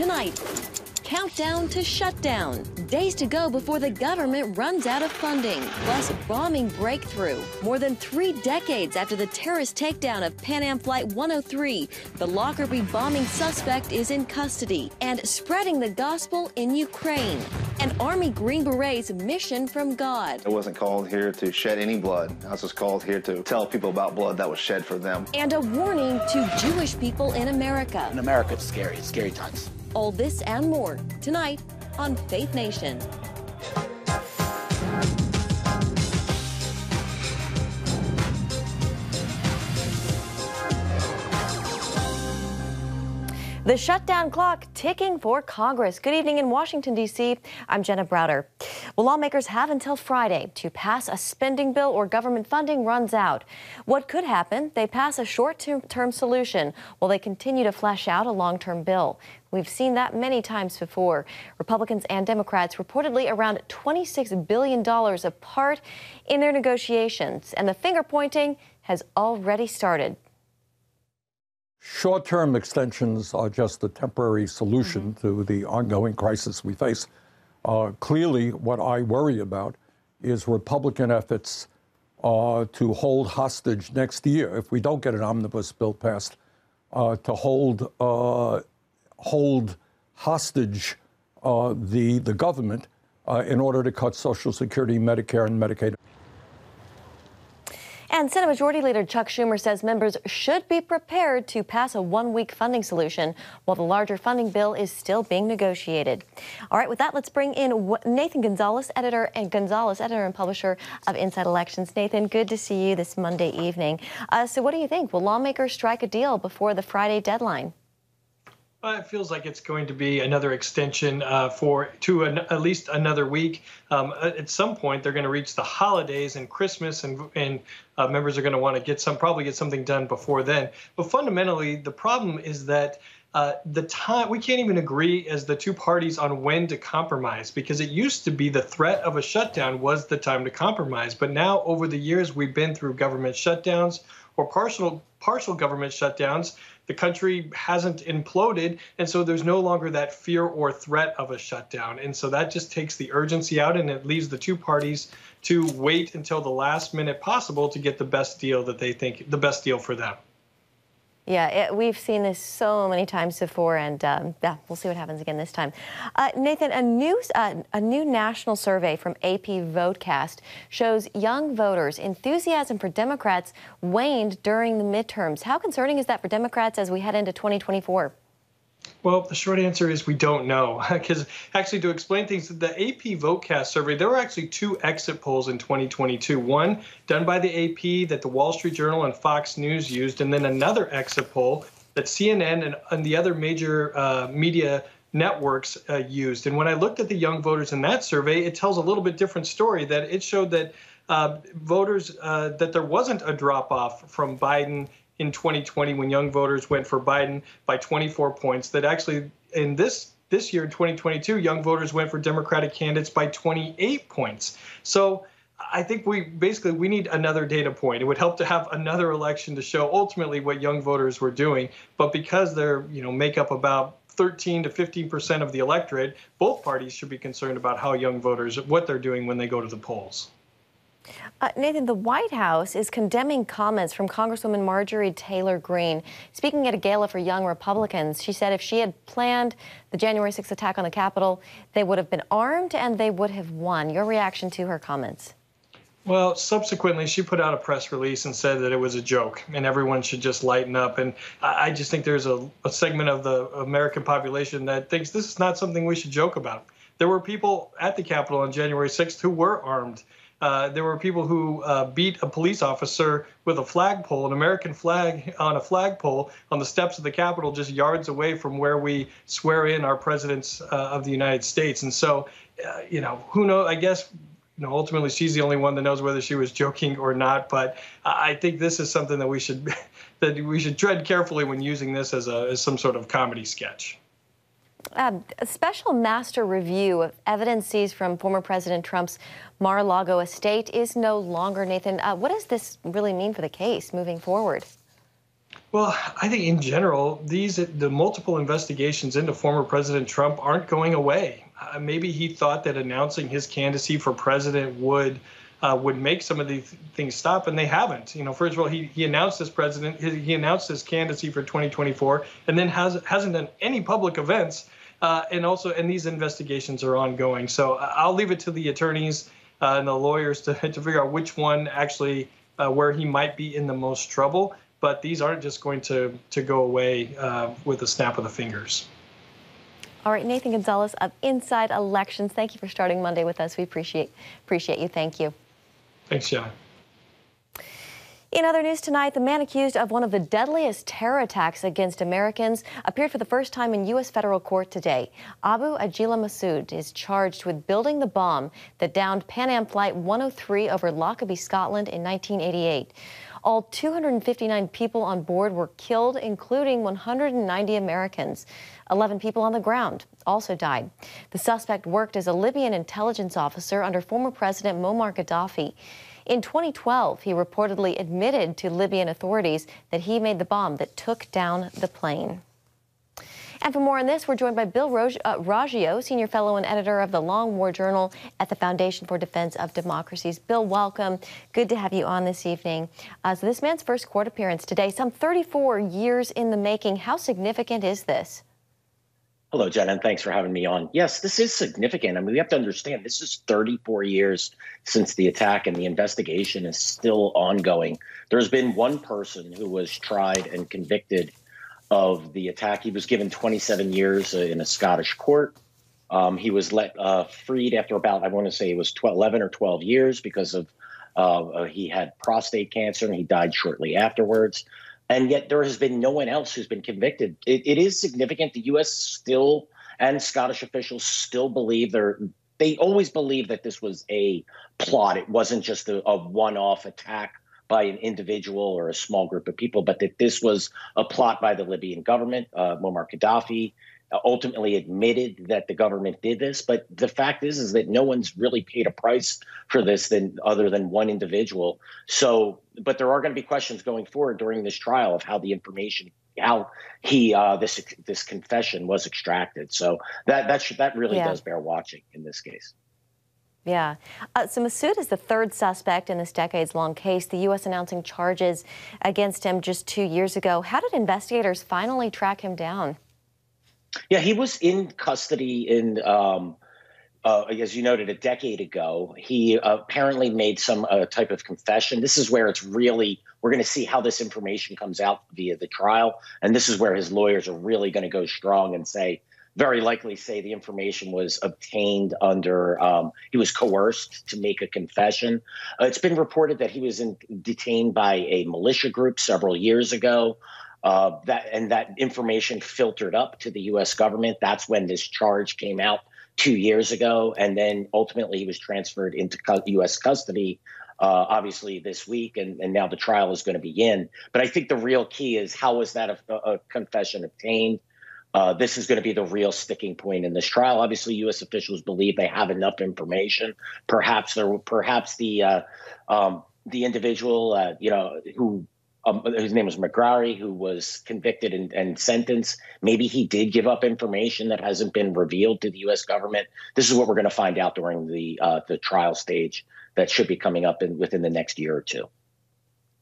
Tonight, countdown to shutdown. Days to go before the government runs out of funding. Plus, bombing breakthrough. More than 3 decades after the terrorist takedown of Pan Am Flight 103, the Lockerbie bombing suspect is in custody. And spreading the gospel in Ukraine. An Army Green Beret's mission from God. I wasn't called here to shed any blood. I was just called here to tell people about blood that was shed for them. And a warning to Jewish people in America. In America, it's scary. It's scary times. All this and more tonight on Faith Nation. The shutdown clock ticking for Congress. Good evening in Washington, D.C. I'm Jenna Browder. Well, lawmakers have until Friday to pass a spending bill or government funding runs out. What could happen? They pass a short-term solution while they continue to flesh out a long-term bill. We've seen that many times before. Republicans and Democrats reportedly around $26 billion apart in their negotiations, and the finger-pointing has already started. Short-term extensions are just a temporary solution to the ongoing crisis we face. Clearly, what I worry about is Republican efforts to hold hostage next year, if we don't get an omnibus bill passed, to hold hostage the government in order to cut Social Security, Medicare, and Medicaid. And Senate Majority Leader Chuck Schumer says members should be prepared to pass a 1-week funding solution while the larger funding bill is still being negotiated. All right, with that, let's bring in Nathan Gonzalez, editor and publisher of Inside Elections. Nathan, good to see you this Monday evening. So what do you think? Will lawmakers strike a deal before the Friday deadline? It feels like it's going to be another extension to at least another week. At some point, they're going to reach the holidays and Christmas, and members are going to want to probably get something done before then. But fundamentally, the problem is that we can't even agree as the two parties on when to compromise, because it used to be the threat of a shutdown was the time to compromise. But now, over the years, we've been through government shutdowns or partial government shutdowns. The country hasn't imploded, and so there's no longer that fear or threat of a shutdown. And so that just takes the urgency out, and it leaves the two parties to wait until the last minute possible to get the best deal that they think the best deal for them. Yeah, we've seen this so many times before, and yeah, we'll see what happens again this time. Nathan, a new national survey from AP Votecast shows young voters' enthusiasm for Democrats waned during the midterms. How concerning is that for Democrats as we head into 2024? Well, the short answer is we don't know, because actually, to explain things, the AP Votecast survey, there were actually 2 exit polls in 2022. One done by the AP that the Wall Street Journal and Fox News used, and then another exit poll that CNN and the other major media networks used. And when I looked at the young voters in that survey, it tells a little bit different story, that it showed that voters, that there wasn't a drop-off from Biden in 2020 when young voters went for Biden by 24 points, that actually in this year in 2022, young voters went for Democratic candidates by 28 points. So I think we need another data point. It would help to have another election to show ultimately what young voters were doing. But because they're, make up about 13 to 15% of the electorate, both parties should be concerned about how young voters, what they're doing when they go to the polls. Nathan, the White House is condemning comments from Congresswoman Marjorie Taylor Greene. Speaking at a gala for young Republicans, she said if she had planned the January 6th attack on the Capitol, they would have been armed and they would have won. Your reaction to her comments? Well, subsequently, she put out a press release and said that it was a joke and everyone should just lighten up. And I just think there's a segment of the American population that thinks this is not something we should joke about. There were people at the Capitol on January 6th who were armed. There were people who beat a police officer with a flagpole, an American flag on a flagpole on the steps of the Capitol, just yards away from where we swear in our presidents of the United States. And so, who knows? I guess, ultimately she's the only one that knows whether she was joking or not. But I think this is something that we should tread carefully when using this as some sort of comedy sketch. A special master review of evidence seized from former President Trump's Mar-a-Lago estate is no longer, Nathan. What does this really mean for the case moving forward? Well, I think in general, the multiple investigations into former President Trump aren't going away. Maybe he thought that announcing his candidacy for president would make some of these things stop, and they haven't. First of all, he announced he announced his candidacy for 2024, and then hasn't done any public events, and these investigations are ongoing. So I'll leave it to the attorneys and the lawyers to figure out which one actually where he might be in the most trouble. But these aren't just going to go away with a snap of the fingers. All right, Nathan Gonzalez of Inside Elections, thank you for starting Monday with us. We appreciate you. Thank you. Thanks, Jenna. In other news tonight, the man accused of one of the deadliest terror attacks against Americans appeared for the first time in U.S. federal court today. Abu Ajila Masood is charged with building the bomb that downed Pan Am Flight 103 over Lockerbie, Scotland in 1988. All 259 people on board were killed, including 190 Americans. 11 people on the ground also died. The suspect worked as a Libyan intelligence officer under former President Muammar Gaddafi. In 2012, he reportedly admitted to Libyan authorities that he made the bomb that took down the plane. And for more on this, we're joined by Bill Raggio, Senior Fellow and Editor of the Long War Journal at the Foundation for Defense of Democracies. Bill, welcome. Good to have you on this evening. So this man's first court appearance today, some 34 years in the making. How significant is this? Hello, Jen, and thanks for having me on. Yes, this is significant. I mean, we have to understand this is 34 years since the attack, and the investigation is still ongoing. There's been one person who was tried and convicted of the attack. He was given 27 years in a Scottish court. He was freed after about, I want to say it was 11 or 12 years because of he had prostate cancer, and he died shortly afterwards. And yet there has been no one else who's been convicted. It is significant. The U.S. still and Scottish officials still believe they always believe that this was a plot. It wasn't just a one-off attack by an individual or a small group of people, but that this was a plot by the Libyan government. Muammar Gaddafi ultimately admitted that the government did this. But the fact is that no one's really paid a price for this other than one individual. So, but there are going to be questions going forward during this trial of how the information, this confession was extracted. So that really does bear watching in this case. Yeah. So Masood is the third suspect in this decades-long case, the U.S. announcing charges against him just 2 years ago. How did investigators finally track him down? Yeah, he was in custody as you noted, a decade ago. He apparently made some type of confession. This is where we're going to see how this information comes out via the trial. And this is where his lawyers are really going to go strong and very likely say the information was obtained he was coerced to make a confession. It's been reported that he was detained by a militia group several years ago. That information filtered up to the U.S. government. That's when this charge came out 2 years ago. And then ultimately he was transferred into U.S. custody, obviously this week. And now the trial is going to begin. But I think the real key is how was that a confession obtained? This is going to be the real sticking point in this trial. Obviously, U.S. officials believe they have enough information. Perhaps the individual, whose name was McGrary, who was convicted and sentenced, maybe he did give up information that hasn't been revealed to the U.S. government. This is what we're going to find out during the trial stage that should be coming up within the next year or two.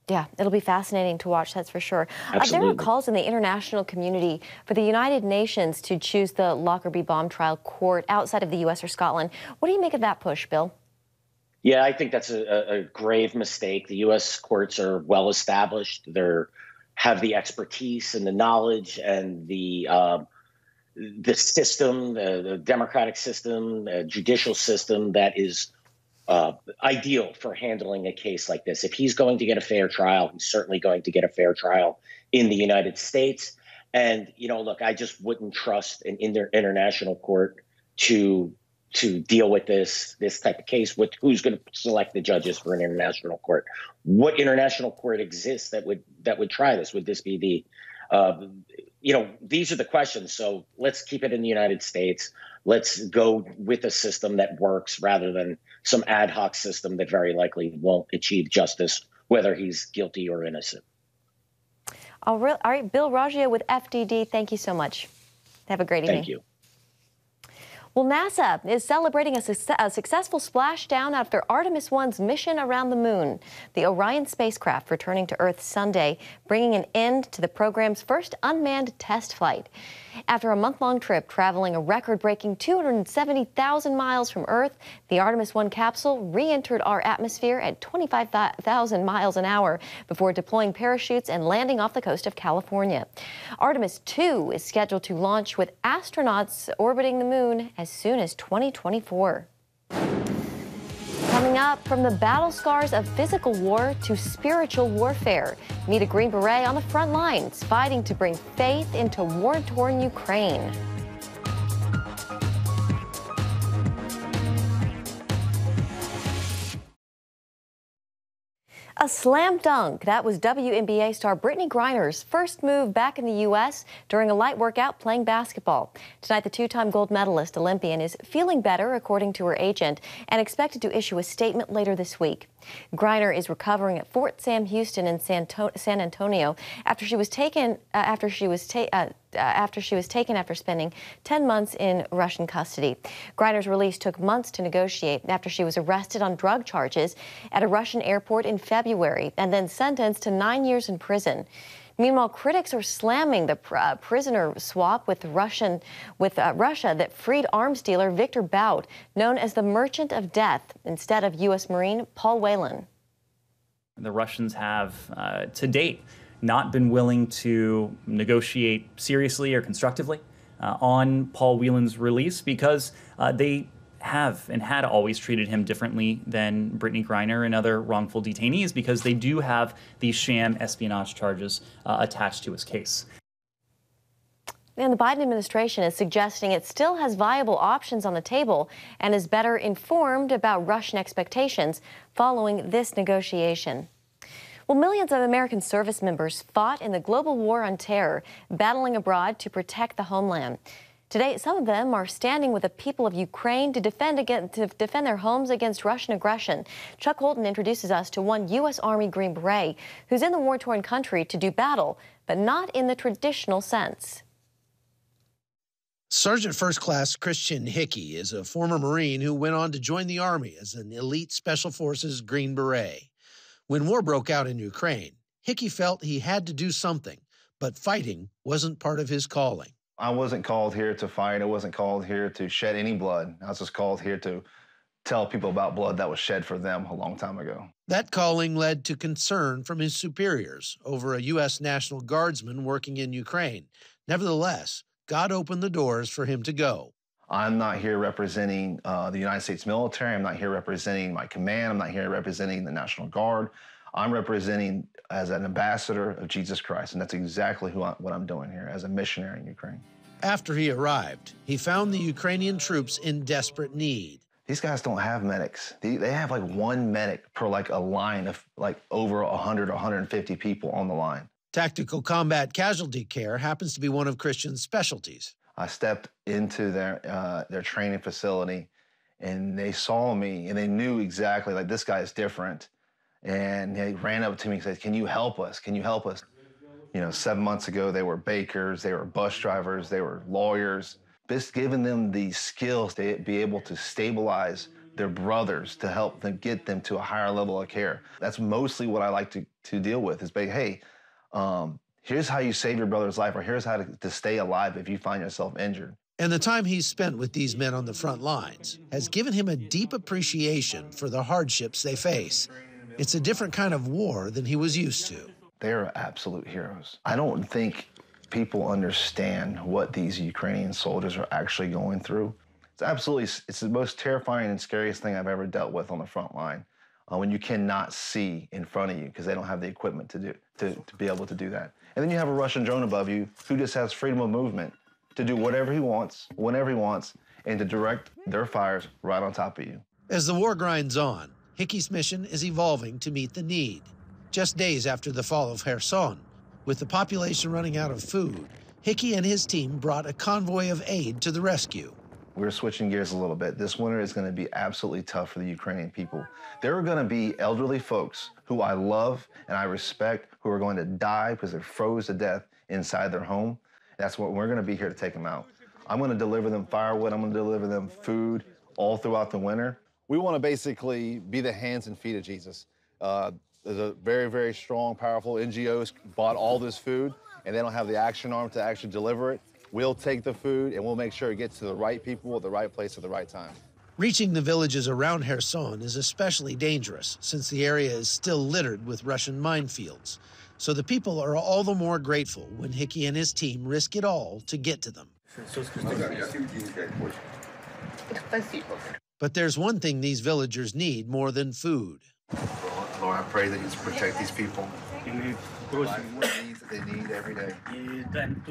Yeah, it'll be fascinating to watch, that's for sure. There are calls in the international community for the United Nations to choose the Lockerbie bomb trial court outside of the U.S. or Scotland. What do you make of that push, Bill? Yeah, I think that's a grave mistake. The U.S. courts are well established. They have the expertise and the knowledge and the system, the democratic system, the judicial system that is ideal for handling a case like this. If he's going to get a fair trial, he's certainly going to get a fair trial in the United States. And, look, I just wouldn't trust an international court to deal with this type of case. Who's going to select the judges for an international court? What international court exists that would try this? Would this be these are the questions. So let's keep it in the United States. Let's go with a system that works rather than some ad hoc system that very likely won't achieve justice, whether he's guilty or innocent. All right, Bill Raggio with FDD, thank you so much. Have a great evening. Thank you. Well, NASA is celebrating a successful splashdown after Artemis 1's mission around the moon. The Orion spacecraft returning to Earth Sunday, bringing an end to the program's first unmanned test flight. After a month-long trip traveling a record-breaking 270,000 miles from Earth, the Artemis 1 capsule re-entered our atmosphere at 25,000 miles an hour before deploying parachutes and landing off the coast of California. Artemis 2 is scheduled to launch with astronauts orbiting the moon as soon as 2024. Coming up, from the battle scars of physical war to spiritual warfare, meet a Green Beret on the front lines, fighting to bring faith into war-torn Ukraine. A slam dunk. That was WNBA star Brittany Greiner's first move back in the U.S. during a light workout playing basketball. Tonight, the two-time gold medalist Olympian is feeling better, according to her agent, and expected to issue a statement later this week. Greiner is recovering at Fort Sam Houston in San Antonio after she was taken after spending 10 months in Russian custody. Greiner's release took months to negotiate after she was arrested on drug charges at a Russian airport in February and then sentenced to 9 years in prison. Meanwhile, critics are slamming the prisoner swap with Russia that freed arms dealer Victor Bout, known as the Merchant of Death, instead of U.S. Marine Paul Whelan. The Russians have, to date, not been willing to negotiate seriously or constructively on Paul Whelan's release because they have and had always treated him differently than Brittany Greiner and other wrongful detainees because they do have these sham espionage charges attached to his case. And the Biden administration is suggesting it still has viable options on the table and is better informed about Russian expectations following this negotiation. Well, millions of American service members fought in the global war on terror, battling abroad to protect the homeland. Today, some of them are standing with the people of Ukraine to defend their homes against Russian aggression. Chuck Holton introduces us to one U.S. Army Green Beret who's in the war-torn country to do battle, but not in the traditional sense. Sergeant First Class Christian Hickey is a former Marine who went on to join the Army as an elite Special Forces Green Beret. When war broke out in Ukraine, Hickey felt he had to do something, but fighting wasn't part of his calling. I wasn't called here to fight. I wasn't called here to shed any blood. I was just called here to tell people about blood that was shed for them a long time ago. That calling led to concern from his superiors over a U.S. National Guardsman working in Ukraine. Nevertheless, God opened the doors for him to go. I'm not here representing the United States military. I'm not here representing my command. I'm not here representing the National Guard. I'm representing as an ambassador of Jesus Christ, and that's exactly what I'm doing here as a missionary in Ukraine. After he arrived, he found the Ukrainian troops in desperate need. These guys don't have medics. They have like one medic per like a line of like over 100 or 150 people on the line. Tactical combat casualty care happens to be one of Christian's specialties. I stepped into their training facility, and they saw me, and they knew exactly, like, this guy is different. And they ran up to me and said, "Can you help us? Can you help us?" You know, 7 months ago, they were bakers, they were bus drivers, they were lawyers. Just giving them the skills to be able to stabilize their brothers, to help them get them to a higher level of care. That's mostly what I like to deal with is, hey, here's how you save your brother's life, or here's how to stay alive if you find yourself injured. And the time he's spent with these men on the front lines has given him a deep appreciation for the hardships they face. It's a different kind of war than he was used to. They're absolute heroes. I don't think people understand what these Ukrainian soldiers are actually going through. It's the most terrifying and scariest thing I've ever dealt with on the front line. When you cannot see in front of you because they don't have the equipment to be able to do that. And then you have a Russian drone above you who just has freedom of movement to do whatever he wants, whenever he wants, and to direct their fires right on top of you. As the war grinds on, Hickey's mission is evolving to meet the need. Just days after the fall of Kherson, with the population running out of food, Hickey and his team brought a convoy of aid to the rescue. We're switching gears a little bit. This winter is going to be absolutely tough for the Ukrainian people. There are going to be elderly folks who I love and I respect who are going to die because they're froze to death inside their home. That's what we're going to be here to take them out. I'm going to deliver them firewood. I'm going to deliver them food all throughout the winter. We want to basically be the hands and feet of Jesus. There's a very, very strong, powerful NGOs bought all this food, and they don't have the action arm to actually deliver it. We'll take the food, and we'll make sure it gets to the right people at the right place at the right time. Reaching the villages around Kherson is especially dangerous since the area is still littered with Russian minefields. So the people are all the more grateful when Hickey and his team risk it all to get to them. But there's one thing these villagers need more than food. Lord, I pray that you protect these people. Provide the needs that they need every day. From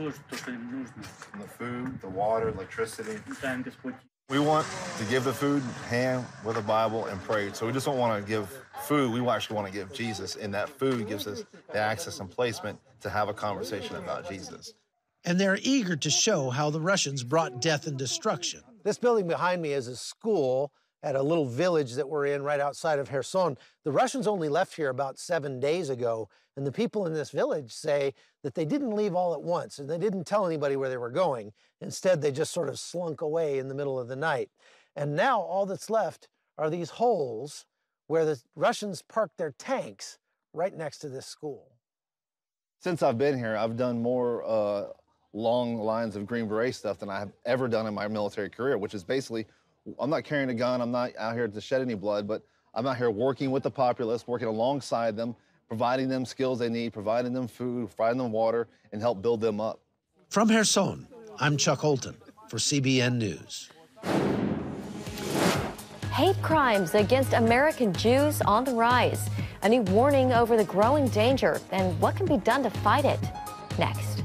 the food, the water, electricity. We want to give the food hand with a Bible and pray. So we just don't want to give food. We actually want to give Jesus, and that food gives us the access and placement to have a conversation about Jesus. And they're eager to show how the Russians brought death and destruction. This building behind me is a school at a little village that we're in right outside of Kherson. The Russians only left here about 7 days ago, and the people in this village say that they didn't leave all at once, and they didn't tell anybody where they were going. Instead, they just sort of slunk away in the middle of the night. And now all that's left are these holes where the Russians parked their tanks right next to this school. Since I've been here, I've done more long lines of Green Beret stuff than I have ever done in my military career, which is basically, I'm not carrying a gun, I'm not out here to shed any blood, but I'm out here working with the populace, working alongside them, providing them skills they need, providing them food, providing them water, and help build them up. From Kherson, I'm Chuck Holton for CBN News. Hate crimes against American Jews on the rise. A new warning over the growing danger and what can be done to fight it. Next.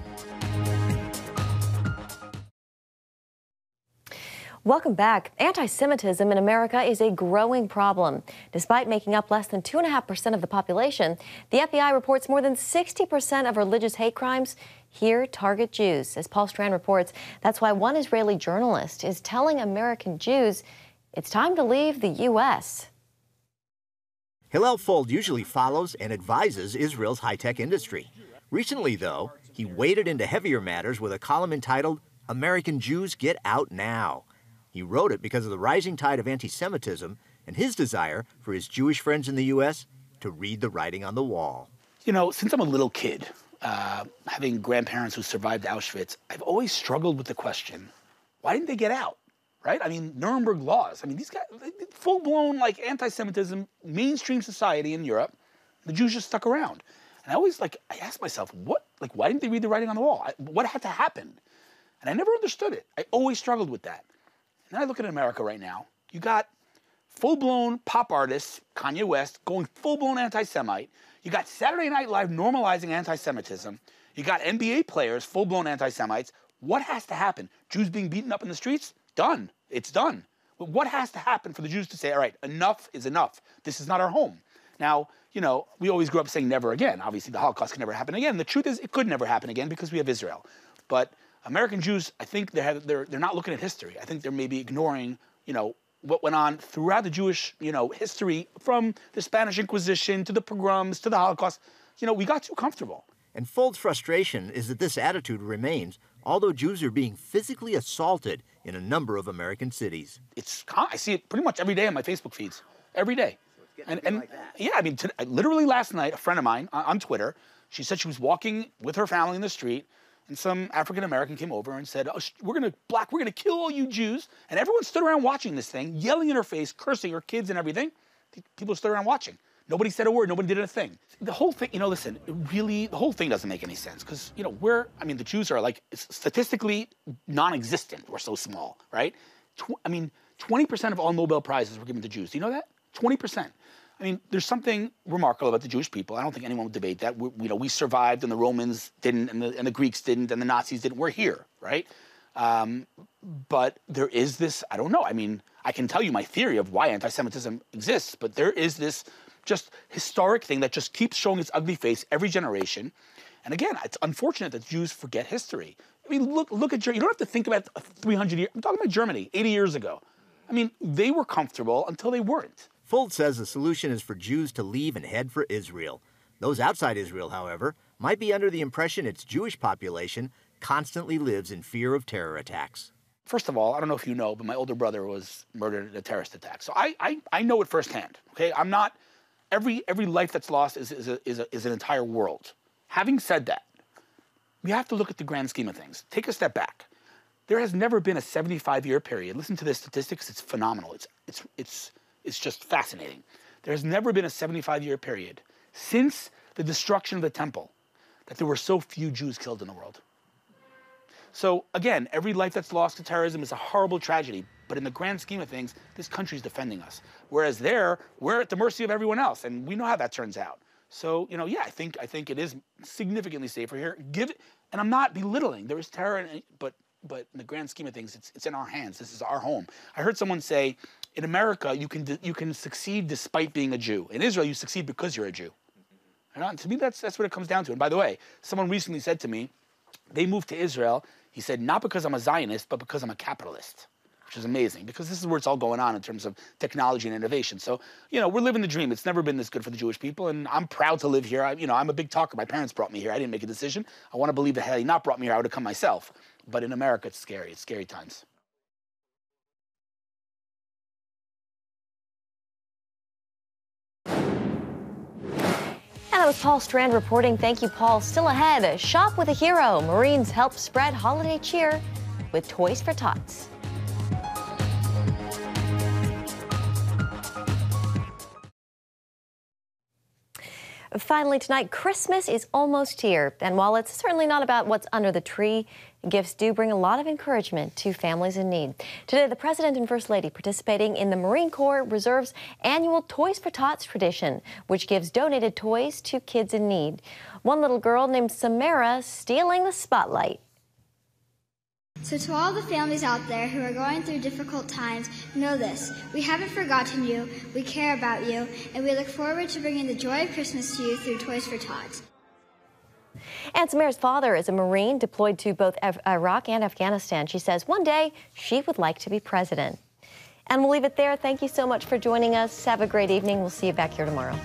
Welcome back. Anti-Semitism in America is a growing problem. Despite making up less than 2.5% of the population, the FBI reports more than 60% of religious hate crimes here target Jews. As Paul Strand reports, that's why one Israeli journalist is telling American Jews it's time to leave the U.S. Hillel Fuld usually follows and advises Israel's high-tech industry. Recently, though, he waded into heavier matters with a column entitled, "American Jews Get Out Now." He wrote it because of the rising tide of anti-Semitism and his desire for his Jewish friends in the U.S. to read the writing on the wall. You know, since I'm a little kid, having grandparents who survived Auschwitz, I've always struggled with the question, why didn't they get out, right? I mean, Nuremberg laws. I mean, these guys, full-blown, like, anti-Semitism, mainstream society in Europe, the Jews just stuck around. And I always, I asked myself, why didn't they read the writing on the wall? What had to happen? And I never understood it. I always struggled with that. And I look at America right now. You got full-blown pop artists, Kanye West, going full-blown anti-Semite. You got Saturday Night Live normalizing anti-Semitism. You got NBA players, full-blown anti-Semites. What has to happen? Jews being beaten up in the streets? Done. It's done. But what has to happen for the Jews to say, all right, enough is enough. This is not our home. Now, you know, we always grew up saying never again. Obviously, the Holocaust can never happen again. The truth is, it could never happen again because we have Israel. But American Jews, I think they're not looking at history. I think they're maybe ignoring, you know, what went on throughout the Jewish, you know, history from the Spanish Inquisition to the pogroms to the Holocaust. You know, we got too comfortable. And Fuld's frustration is that this attitude remains, although Jews are being physically assaulted in a number of American cities. I see it pretty much every day on my Facebook feeds, every day. And like that. Yeah, I mean, literally last night, a friend of mine on Twitter, she said she was walking with her family in the street, and some African-American came over and said, oh, we're gonna kill all you Jews. And everyone stood around watching this thing, yelling in her face, cursing her kids and everything. People stood around watching. Nobody said a word, nobody did a thing. The whole thing, you know, listen, really, the whole thing doesn't make any sense because, you know, the Jews are like statistically non-existent. We're so small, right? 20% of all Nobel Prizes were given to Jews. Do you know that? 20%. I mean, there's something remarkable about the Jewish people. I don't think anyone would debate that. We survived and the Romans didn't and the Greeks didn't and the Nazis didn't. We're here, right? But there is this, I don't know. I mean, I can tell you my theory of why anti-Semitism exists, but there is this just historic thing that just keeps showing its ugly face every generation. And again, it's unfortunate that Jews forget history. I mean, look at Germany. You don't have to think about 300 years. I'm talking about Germany, 80 years ago. I mean, they were comfortable until they weren't. Folt says the solution is for Jews to leave and head for Israel. Those outside Israel, however, might be under the impression its Jewish population constantly lives in fear of terror attacks. First of all, I don't know if you know, but my older brother was murdered in a terrorist attack. So I know it firsthand, okay? I'm not, every life that's lost is an entire world. Having said that, we have to look at the grand scheme of things. Take a step back. There has never been a 75-year period. Listen to the statistics, it's phenomenal. It's just fascinating. There's never been a 75-year period since the destruction of the temple that there were so few Jews killed in the world. So again, every life that's lost to terrorism is a horrible tragedy, but in the grand scheme of things, this country's defending us. Whereas there, we're at the mercy of everyone else, and we know how that turns out. So, you know, yeah, I think it is significantly safer here. And I'm not belittling. There is terror, but in the grand scheme of things, it's in our hands. This is our home. I heard someone say, in America, you can succeed despite being a Jew. In Israel, you succeed because you're a Jew. And to me, that's what it comes down to. And by the way, someone recently said to me, they moved to Israel. He said, not because I'm a Zionist, but because I'm a capitalist, which is amazing, because this is where it's all going on in terms of technology and innovation. So, you know, we're living the dream. It's never been this good for the Jewish people, and I'm proud to live here. I'm a big talker. My parents brought me here. I didn't make a decision. I want to believe that had he not brought me here, I would have come myself. But in America, it's scary. It's scary times. And that was Paul Strand reporting. Thank you, Paul. Still ahead, Shop with a Hero. Marines help spread holiday cheer with Toys for Tots. Finally tonight, Christmas is almost here. And while it's certainly not about what's under the tree, gifts do bring a lot of encouragement to families in need. Today, the President and First Lady participating in the Marine Corps Reserve's annual Toys for Tots tradition, which gives donated toys to kids in need. One little girl named Samara stealing the spotlight. So to all the families out there who are going through difficult times, know this: we haven't forgotten you, we care about you, and we look forward to bringing the joy of Christmas to you through Toys for Tots. And Samara's father is a Marine deployed to both Iraq and Afghanistan. She says one day she would like to be president. And we'll leave it there. Thank you so much for joining us. Have a great evening. We'll see you back here tomorrow.